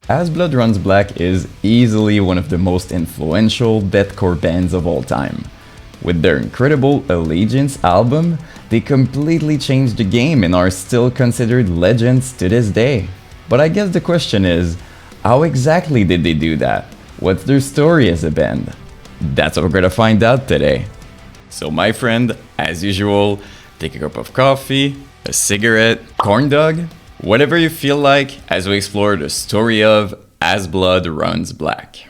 As Blood Runs Black is easily one of the most influential deathcore bands of all time. With their incredible Allegiance album, they completely changed the game and are still considered legends to this day. But I guess the question is, how exactly did they do that? What's their story as a band? That's what we're gonna find out today. So my friend, as usual, take a cup of coffee, a cigarette, corn dog, whatever you feel like as we explore the story of As Blood Runs Black.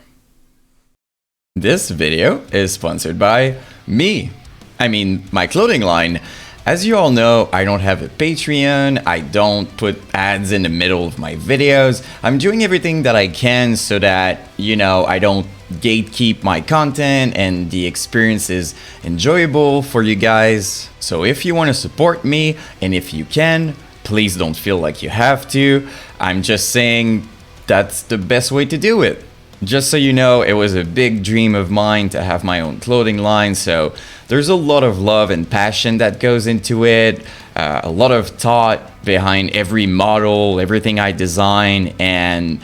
This video is sponsored by me. My clothing line. As you all know, I don't have a Patreon, I don't put ads in the middle of my videos. I'm doing everything that I can so that, I don't gatekeep my content and the experience is enjoyable for you guys. So if you want to support me, and if you can, please don't feel like you have to. I'm just saying that's the best way to do it. Just so you know, it was a big dream of mine to have my own clothing line, so there's a lot of love and passion that goes into it, a lot of thought behind every model, everything I design, and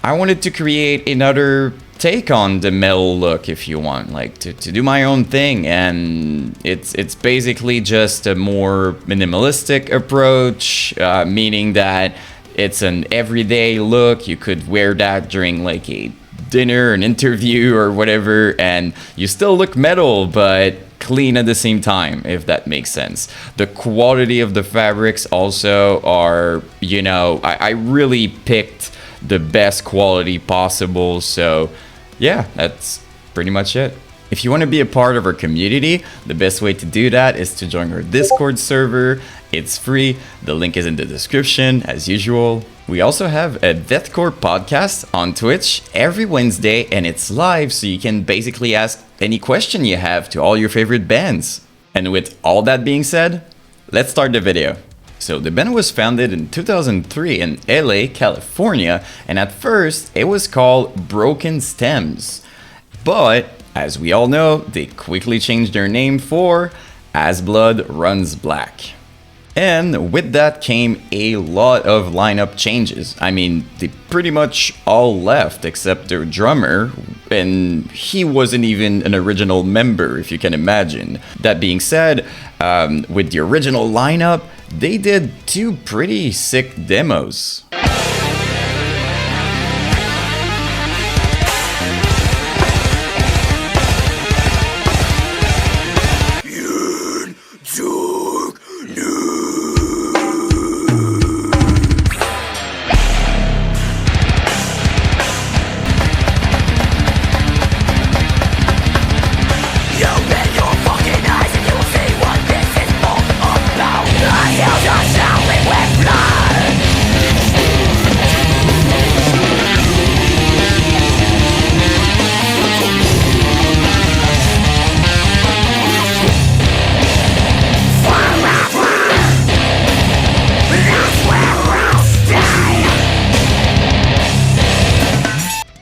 I wanted to create another take on the metal look, if you want, like to do my own thing. And it's basically just a more minimalistic approach, meaning that it's an everyday look. You could wear that during like a dinner, an interview or whatever, and you still look metal but clean at the same time, if that makes sense. The quality of the fabrics also are, I really picked the best quality possible. So yeah, that's pretty much it. If you want to be a part of our community, the best way to do that is to join our Discord server. It's free. The link is in the description, as usual. We also have a deathcore podcast on Twitch every Wednesday, and it's live, so you can basically ask any question you have to all your favorite bands. And with all that being said, let's start the video. So the band was founded in 2003 in LA, California, and at first it was called Broken Stems. But as we all know, they quickly changed their name for As Blood Runs Black. And with that came a lot of lineup changes. They pretty much all left except their drummer, and he wasn't even an original member, if you can imagine. That being said, with the original lineup, they did 2 pretty sick demos.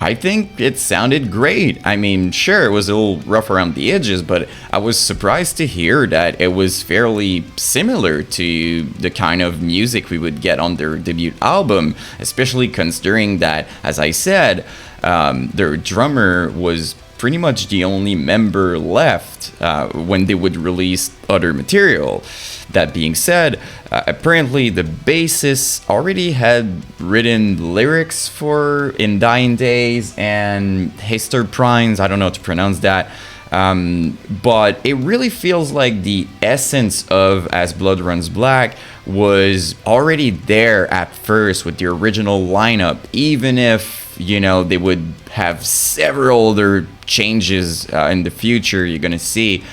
I think it sounded great. Sure, it was a little rough around the edges, but I was surprised to hear that it was fairly similar to the kind of music we would get on their debut album, especially considering that, as I said, their drummer was pretty much the only member left when they would release other material. That being said, apparently the bassist already had written lyrics for In Dying Days and Hester Prines, I don't know how to pronounce that, but it really feels like the essence of As Blood Runs Black was already there at first with the original lineup, even if, they would have several other changes in the future you're gonna see.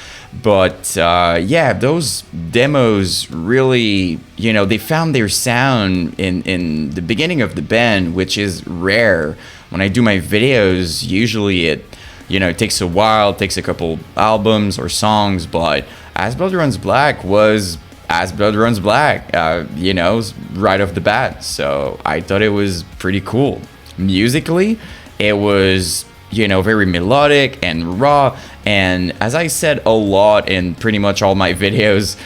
But those demos really, they found their sound in the beginning of the band, which is rare. When I do my videos, usually it takes a while, takes a couple albums or songs, but As Blood Runs Black was As Blood Runs Black, right off the bat. So I thought it was pretty cool. Musically, it was very melodic and raw, and as I said a lot in pretty much all my videos,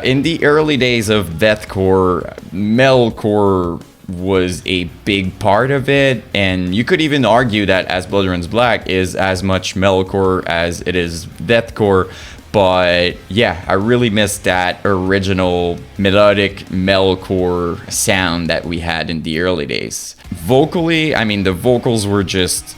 in the early days of deathcore, metalcore was a big part of it, and you could even argue that As Blood Runs Black is as much metalcore as it is deathcore. But yeah, I really miss that original melodic metalcore sound that we had in the early days. Vocally, I mean, the vocals were just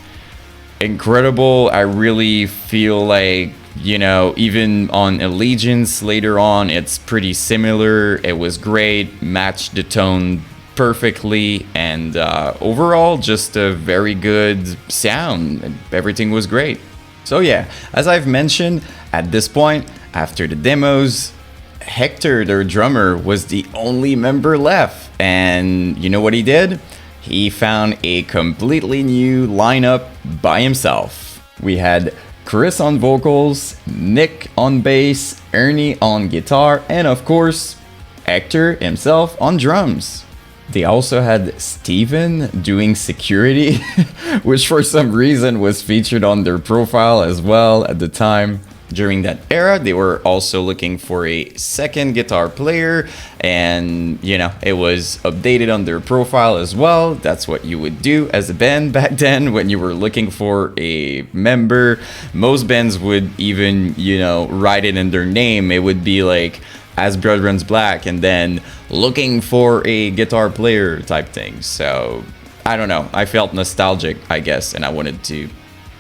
incredible. I really feel like, you know, even on Allegiance later on, it's pretty similar. It was great, matched the tone perfectly, and overall just a very good sound. Everything was great. So yeah, as I've mentioned, at this point, after the demos, Hector, their drummer, was the only member left. And you know what he did? He found a completely new lineup by himself. We had Chris on vocals, Nick on bass, Ernie on guitar, and of course, Hector himself on drums. They also had Steven doing security, which for some reason was featured on their profile as well at the time. During that era, they were also looking for a second guitar player, and you know, it was updated on their profile as well. That's what you would do as a band back then when you were looking for a member. Most bands would even, you know, write it in their name. It would be like As Blood Runs Black and then looking for a guitar player type thing. So I don't know, I felt nostalgic, I guess, and I wanted to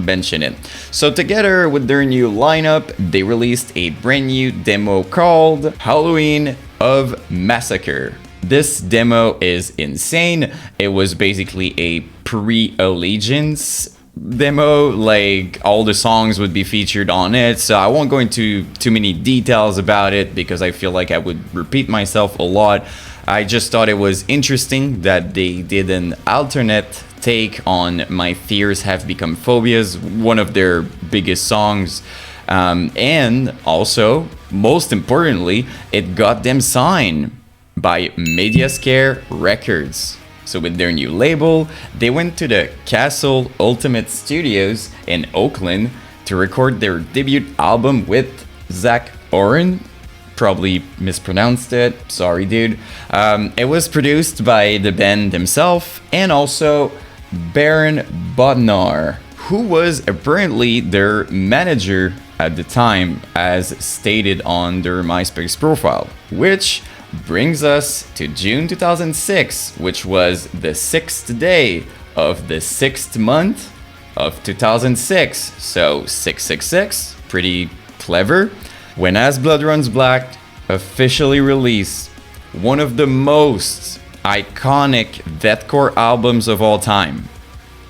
mention it. So together with their new lineup, they released a brand new demo called Halloween of Massacre. This demo is insane. It was basically a pre-Allegiance demo, like all the songs would be featured on it, so I won't go into too many details about it because I feel like I would repeat myself a lot. I just thought it was interesting that they did an alternate take on My Fears Have Become Phobias, one of their biggest songs, and also, most importantly, it got them signed by Mediascare Records. So with their new label, they went to the Castle Ultimate Studios in Oakland to record their debut album with Zach Oren. Probably mispronounced it, sorry dude. It was produced by the band himself and also Baron Bodnar, who was apparently their manager at the time, as stated on their MySpace profile. Which brings us to June 2006, which was the 6th day of the 6th month of 2006. So 666, pretty clever. When As Blood Runs Black officially released one of the most iconic deathcore albums of all time,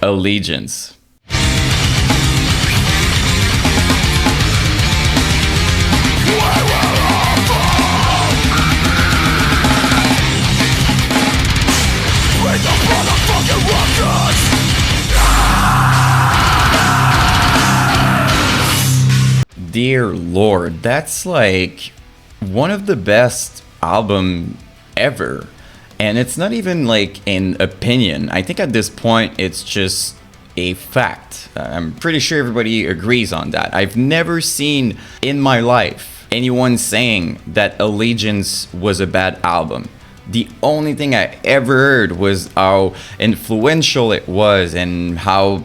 Allegiance. Dear Lord, that's like one of the best album ever. And it's not even like an opinion. I think at this point it's just a fact. I'm pretty sure everybody agrees on that. I've never seen in my life anyone saying that Allegiance was a bad album. The only thing I ever heard was how influential it was and how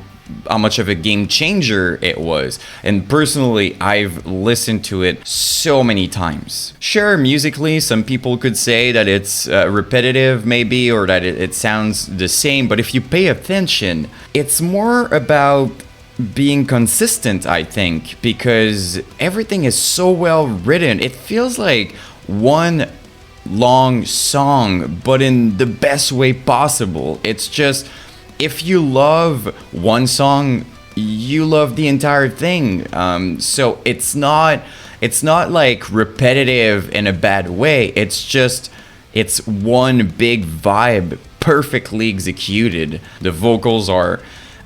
much of a game changer it was. And personally, I've listened to it so many times. Sure, musically, some people could say that it's repetitive maybe, or that it sounds the same, but if you pay attention, it's more about being consistent, I think, because everything is so well written. It feels like one long song, but in the best way possible. It's just, if you love one song, you love the entire thing. So it's not like repetitive in a bad way. It's just, it's one big vibe, perfectly executed. The vocals are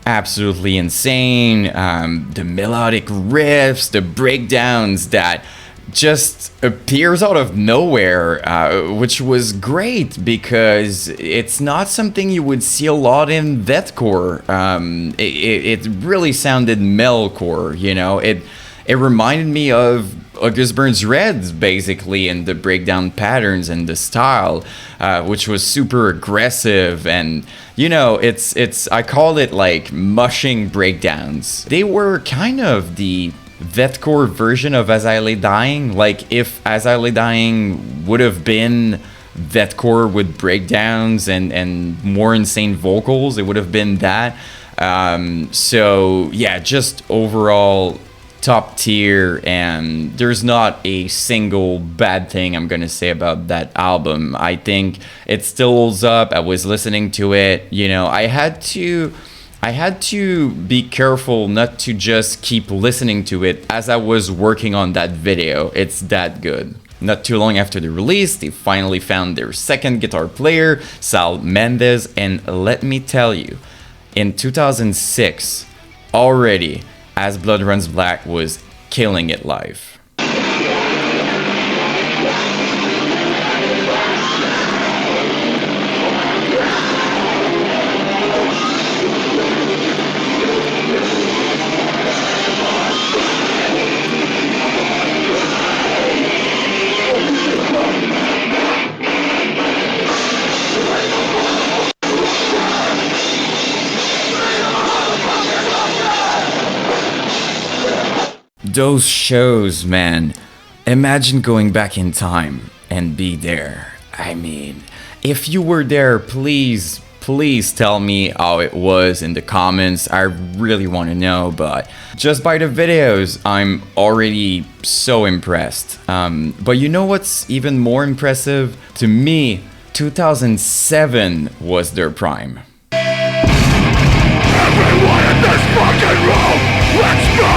absolutely insane. The melodic riffs, the breakdowns that just appears out of nowhere, which was great because it's not something you would see a lot in deathcore. It really sounded metalcore, you know. It reminded me of August Burns Red's basically, and the breakdown patterns and the style, which was super aggressive. And you know, it's I call it like mushing breakdowns. They were kind of the deathcore version of As I Lay Dying. Like if As I Lay Dying would have been deathcore with breakdowns and more insane vocals, it would have been that. So yeah, just overall top tier, and there's not a single bad thing I'm gonna say about that album. I think it still holds up. I was listening to it, you know, I had to be careful not to just keep listening to it as I was working on that video. It's that good. Not too long after the release, they finally found their second guitar player, Sal Mendes, and let me tell you, in 2006, already, As Blood Runs Black was killing it live. Those shows, man, imagine going back in time and be there. I mean, if you were there, please tell me how it was in the comments. I really want to know, but just by the videos, I'm already so impressed. But you know what's even more impressive? To me, 2007 was their prime. Everyone in this fucking room, let's go!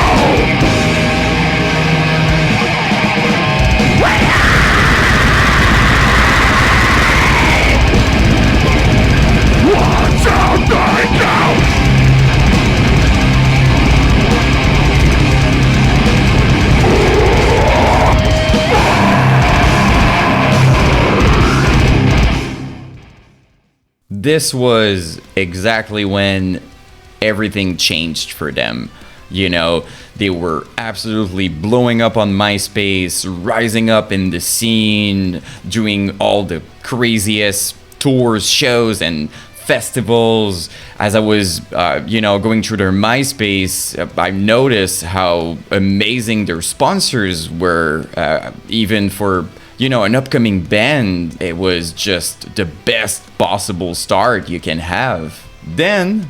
Watch out, they go! This was exactly when everything changed for them. You know, they were absolutely blowing up on MySpace, rising up in the scene, doing all the craziest tours, shows, and festivals. As I was, going through their MySpace, I noticed how amazing their sponsors were, even for, an upcoming band. It was just the best possible start you can have. Then,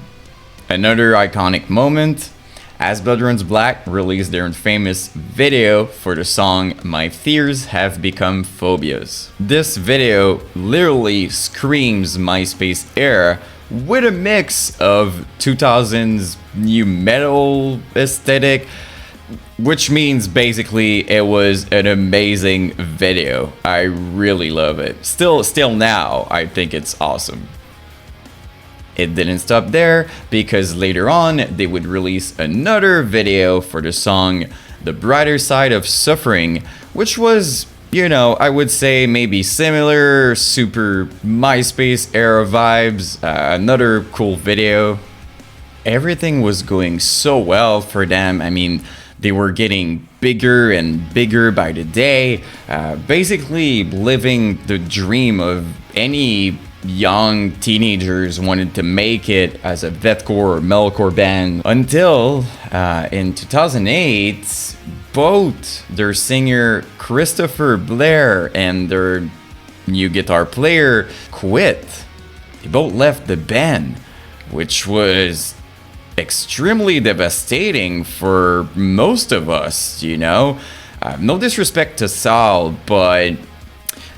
another iconic moment, As Blood Runs Black released their famous video for the song My Fears Have Become Phobias. This video literally screams MySpace era with a mix of 2000s new metal aesthetic, which means basically it was an amazing video. I really love it. Still now, I think it's awesome. It didn't stop there, because later on they would release another video for the song The Brighter Side of Suffering, which was, I would say maybe similar, super MySpace era vibes, another cool video. Everything was going so well for them. I mean, they were getting bigger and bigger by the day, basically living the dream of any young teenagers wanted to make it as a deathcore or metalcore band, until in 2008 both their singer Christopher Blair and their new guitar player quit. They both left the band, which was extremely devastating for most of us, no disrespect to Sal, but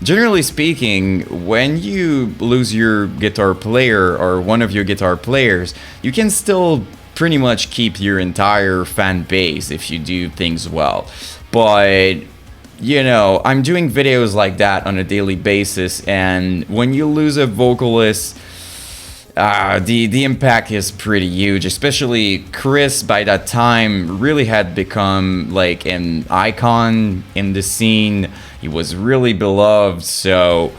generally speaking, when you lose your guitar player or one of your guitar players, you can still pretty much keep your entire fan base if you do things well. But, I'm doing videos like that on a daily basis, and when you lose a vocalist, the impact is pretty huge. Especially Chris, by that time, really had become like an icon in the scene. He was really beloved, so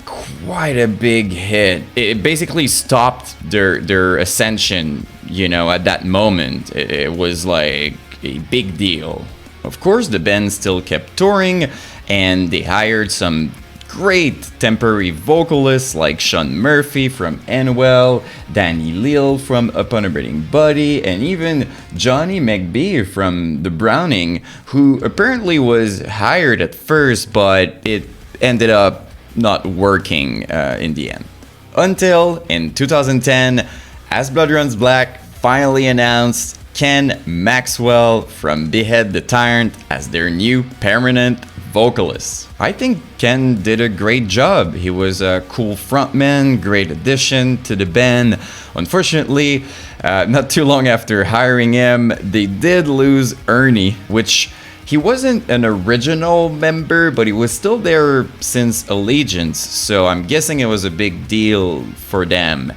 quite a big hit. It basically stopped their ascension, at that moment. It was like a big deal. Of course, the band still kept touring, and they hired some great temporary vocalists like Sean Murphy from Anwell, Danny Leal from Upon a Burning Body, and even Johnny McBee from The Browning, who apparently was hired at first, but it ended up not working in the end. Until in 2010, As Blood Runs Black finally announced Ken Maxwell from Behead the Tyrant as their new permanent vocalist. I think Ken did a great job. He was a cool frontman, great addition to the band. Unfortunately, not too long after hiring him, they did lose Ernie, which he wasn't an original member, but he was still there since Allegiance, so I'm guessing it was a big deal for them.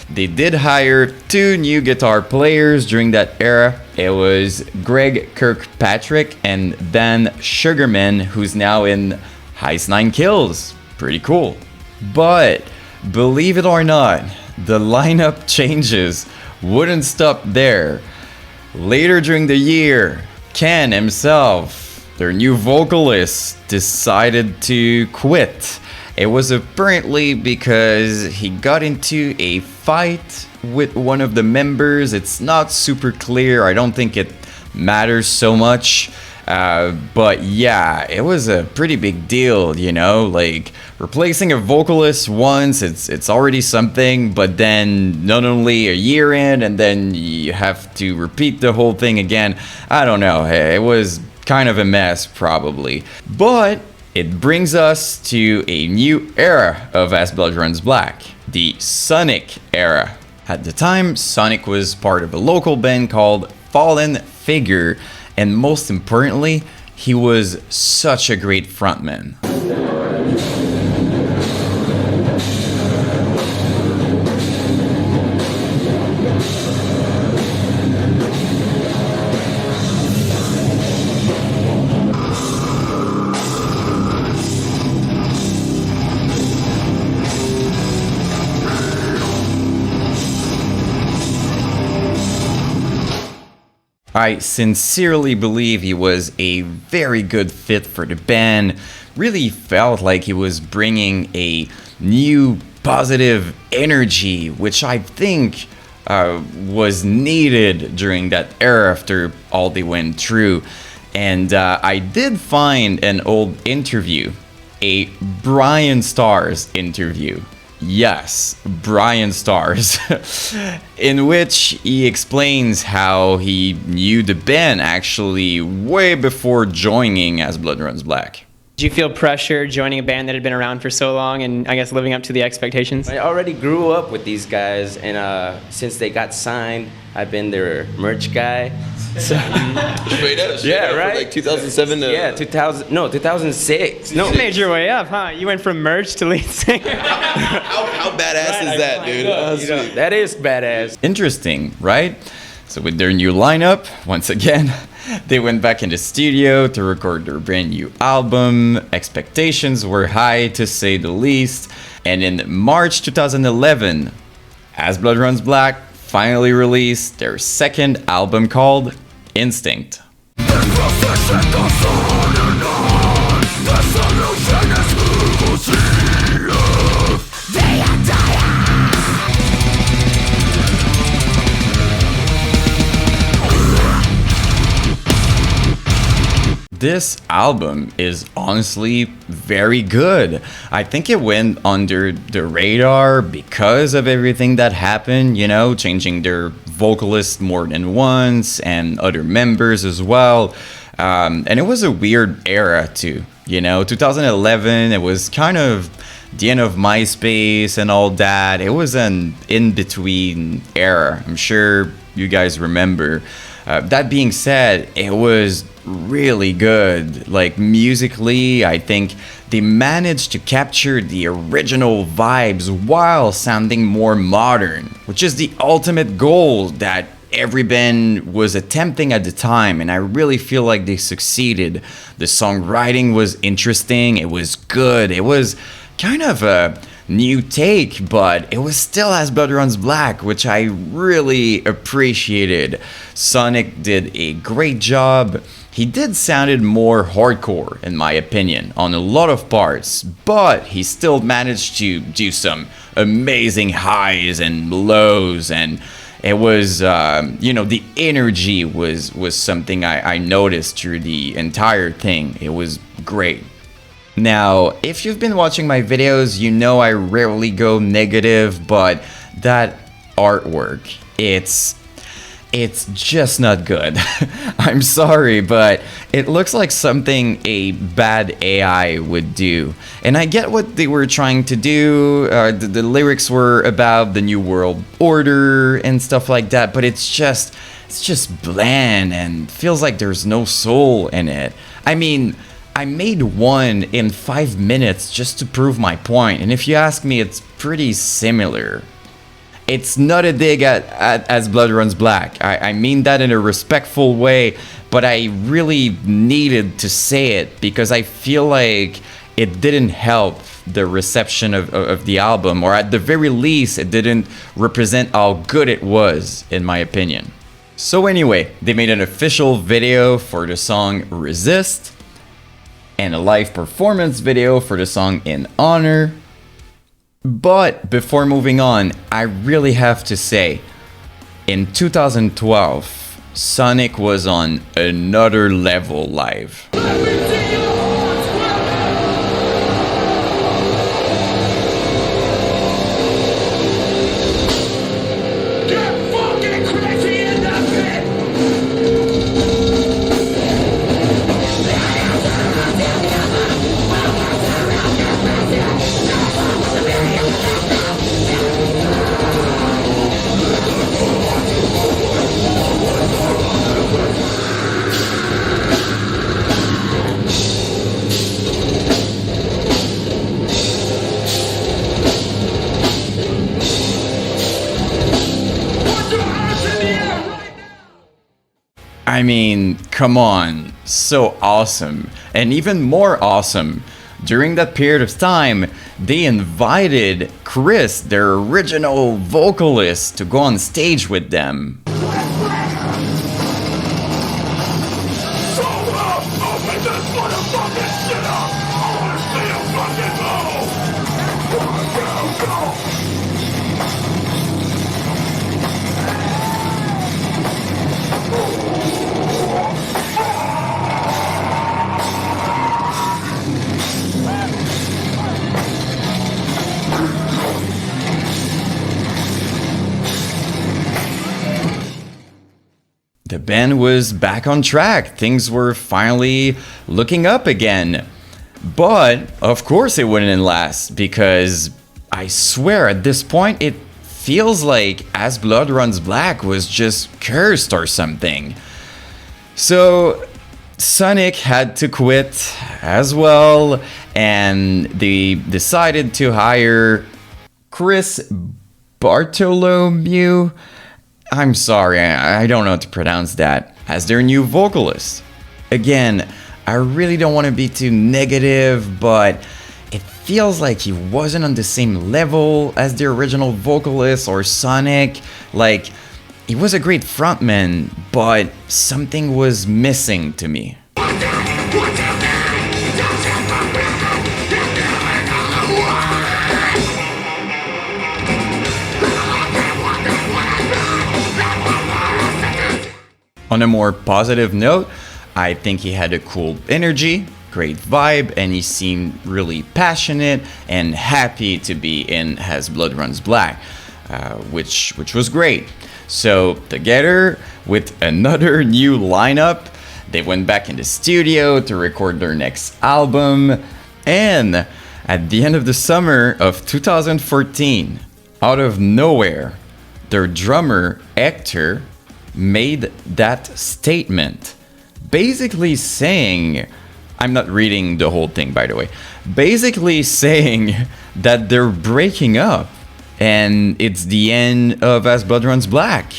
They did hire 2 new guitar players during that era. It was Greg Kirkpatrick and Dan Sugarman, who's now in Heist 9 Kills. Pretty cool. But believe it or not, the lineup changes wouldn't stop there. Later during the year, Ken himself, their new vocalist, decided to quit. It was apparently because he got into a fight with one of the members. It's not super clear. I don't think it matters so much. But yeah, it was a pretty big deal, you know, like replacing a vocalist once, it's already something, but then not only a year in and then you have to repeat the whole thing again. I don't know. It was kind of a mess probably. But it brings us to a new era of As Blood Runs Black, the Sonik era. At the time, Sonik was part of a local band called Fallen Figure, and most importantly, he was such a great frontman. I sincerely believe he was a very good fit for the band. Really felt like he was bringing a new positive energy, which I think was needed during that era after all they went through. And I did find an old interview, a Brian Stars interview. Yes, Brian Stars, in which he explains how he knew the band actually way before joining As Blood Runs Black. Did you feel pressure joining a band that had been around for so long and I guess living up to the expectations? I already grew up with these guys, and since they got signed, I've been their merch guy. So, straight up, right? From like 2007 to 2006. No, you made your way up, huh? You went from merch to lead singer. how badass is that, dude? That is badass. Interesting, right? So with their new lineup, once again, they went back in the studio to record their brand new album. Expectations were high, to say the least. And in March 2011, As Blood Runs Black finally released their second album called Instinct. This album is honestly very good. I think it went under the radar because of everything that happened, you know, changing their vocalist more than once and other members as well. And it was a weird era too, you know, 2011, it was kind of the end of MySpace and all that. It was an in-between era. I'm sure you guys remember. That being said, it was really good. Like musically, I think they managed to capture the original vibes while sounding more modern, which is the ultimate goal that every band was attempting at the time, and I really feel like they succeeded. The songwriting was interesting, it was good, it was kind of a new take, but it was still As Blood Runs Black, which I really appreciated. Sonik did a great job. He did sounded more hardcore, in my opinion, on a lot of parts, but he still managed to do some amazing highs and lows, and it was, the energy was something I noticed through the entire thing. It was great. Now, if you've been watching my videos, you know I rarely go negative, but that artwork, it's just not good. I'm sorry, but it looks like something a bad AI would do. And I get what they were trying to do. The lyrics were about the New World Order and stuff like that, but it's just bland and feels like there's no soul in it. I mean, I made one in 5 minutes just to prove my point, and if you ask me, it's pretty similar. It's not a dig at As Blood Runs Black. I mean that in a respectful way, but I really needed to say it because I feel like it didn't help the reception of the album, or at the very least, it didn't represent how good it was, in my opinion. So anyway, they made an official video for the song Resist, and a live performance video for the song In Honor. But before moving on, I really have to say, in 2012, Sonik was on another level live. I mean, come on, so awesome. And even more awesome, during that period of time, they invited Chris, their original vocalist, to go on stage with them. The band was back on track. Things were finally looking up again. But, of course it wouldn't last, because I swear at this point it feels like As Blood Runs Black was just cursed or something. So Sonik had to quit as well, and they decided to hire Chris Bartholomew. I'm sorry, I don't know how to pronounce that, as their new vocalist. Again, I really don't want to be too negative, but it feels like he wasn't on the same level as the original vocalist or Sonik. Like, he was a great frontman, but something was missing to me. On a more positive note, I think he had a cool energy, great vibe, and he seemed really passionate and happy to be in As Blood Runs Black, which was great. So together with another new lineup, they went back in the studio to record their next album, and at the end of the summer of 2014, out of nowhere, their drummer Hector made that statement, basically saying, I'm not reading the whole thing by the way, basically saying that they're breaking up and it's the end of As Blood Runs Black,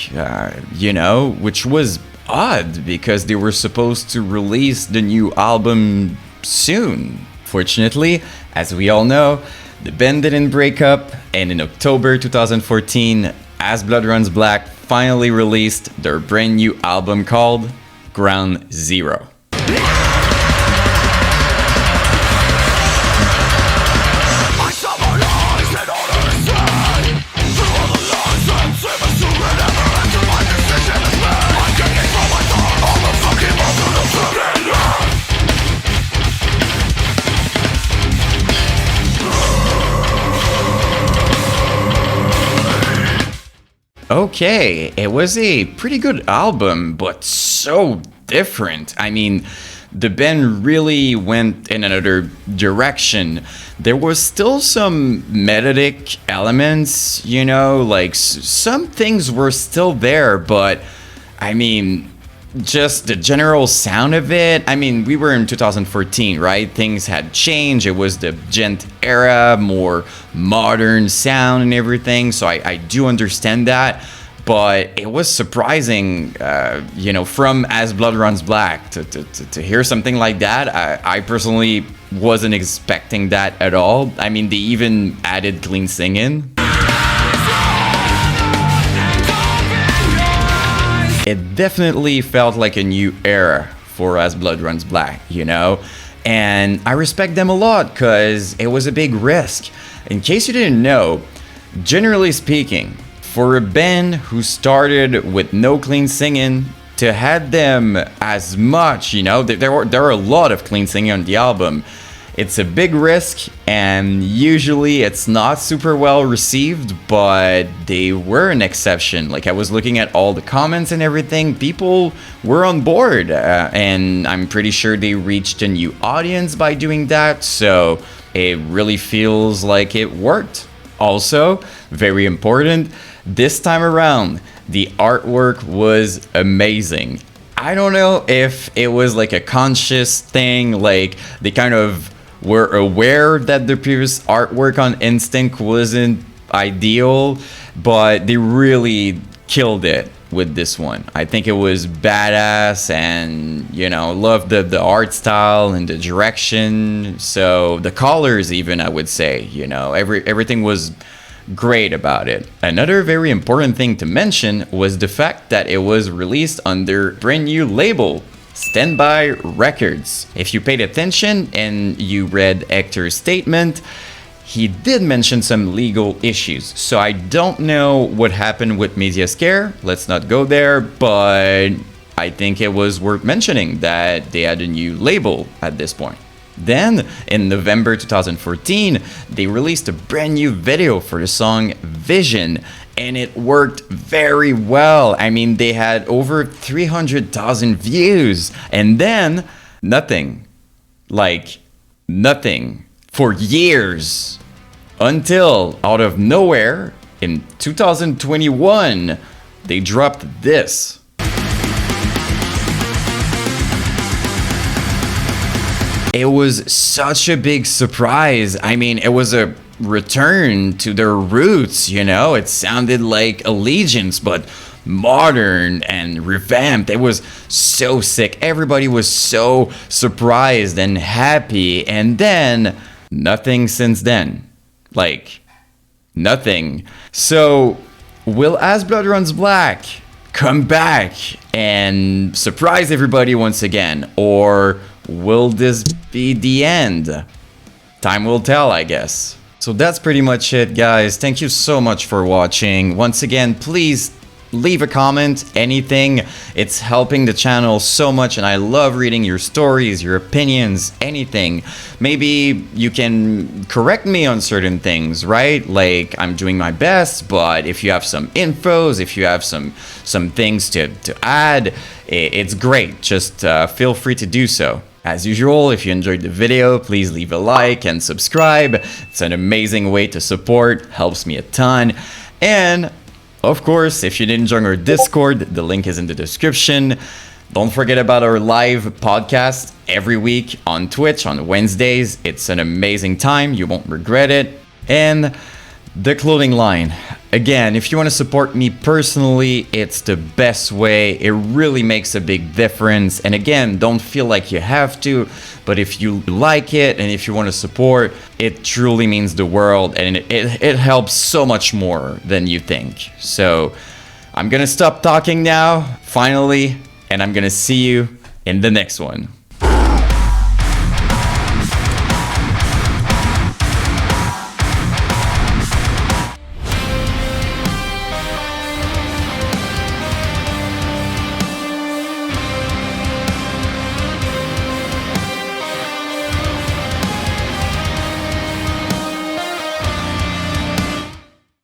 which was odd because they were supposed to release the new album soon. Fortunately, as we all know, the band didn't break up, and in October 2014, As Blood Runs Black finally released their brand new album called Ground Zero. okay. It was a pretty good album, but so different. I mean, the band really went in another direction. There was still some melodic elements, you know, like some things were still there, but I mean, just the general sound of it. I mean, we were in 2014, right? Things had changed. It was the gent era, more modern sound and everything. So I do understand that. But it was surprising, you know, from As Blood Runs Black to hear something like that. I personally wasn't expecting that at all. I mean, they even added clean singing. It definitely felt like a new era for As Blood Runs Black, you know? And I respect them a lot because it was a big risk. In case you didn't know, generally speaking, for a band who started with no clean singing to have them as much, you know, there are a lot of clean singing on the album. It's a big risk, and usually it's not super well received, but they were an exception. Like, I was looking at all the comments and everything, people were on board, and I'm pretty sure they reached a new audience by doing that, so it really feels like it worked. Also, very important, this time around, the artwork was amazing. I don't know if it was like a conscious thing, like they kind of were aware that the previous artwork on Instinct wasn't ideal, but they really killed it with this one. I think it was badass, and you know, loved the art style and the direction. So the colors even, I would say, you know, everything was great about it. Another very important thing to mention was the fact that it was released under brand new label, Standby Records. If you paid attention and you read Hector's statement, he did mention some legal issues. So I don't know what happened with Mediascare. Let's not go there, but I think it was worth mentioning that they had a new label at this point. Then, in November 2014, they released a brand new video for the song Vision, and it worked very well. I mean, they had over 300,000 views, and then nothing. Like, nothing. For years. Until, out of nowhere, in 2021, they dropped this. It was such a big surprise. I mean, it was a return to their roots, you know? It sounded like Allegiance, but modern and revamped. It was so sick. Everybody was so surprised and happy. And then, nothing since then. Like, nothing. So, will As Blood Runs Black come back and surprise everybody once again? Or will this be the end? Time will tell, I guess. So that's pretty much it, guys. Thank you so much for watching. Once again, please leave a comment, anything. It's helping the channel so much, and I love reading your stories, your opinions, anything. Maybe you can correct me on certain things, right? Like, I'm doing my best, but if you have some infos, if you have some things to add, it's great. Just feel free to do so. As usual, if you enjoyed the video, please leave a like and subscribe. It's an amazing way to support, helps me a ton. And of course, if you didn't join our Discord, the link is in the description. Don't forget about our live podcast every week on Twitch on Wednesdays. It's an amazing time, you won't regret it. And the clothing line. Again, if you want to support me personally, it's the best way. It really makes a big difference. And again, don't feel like you have to, but if you like it and if you want to support, it truly means the world, and it helps so much more than you think. So I'm gonna stop talking now, finally, and I'm gonna see you in the next one.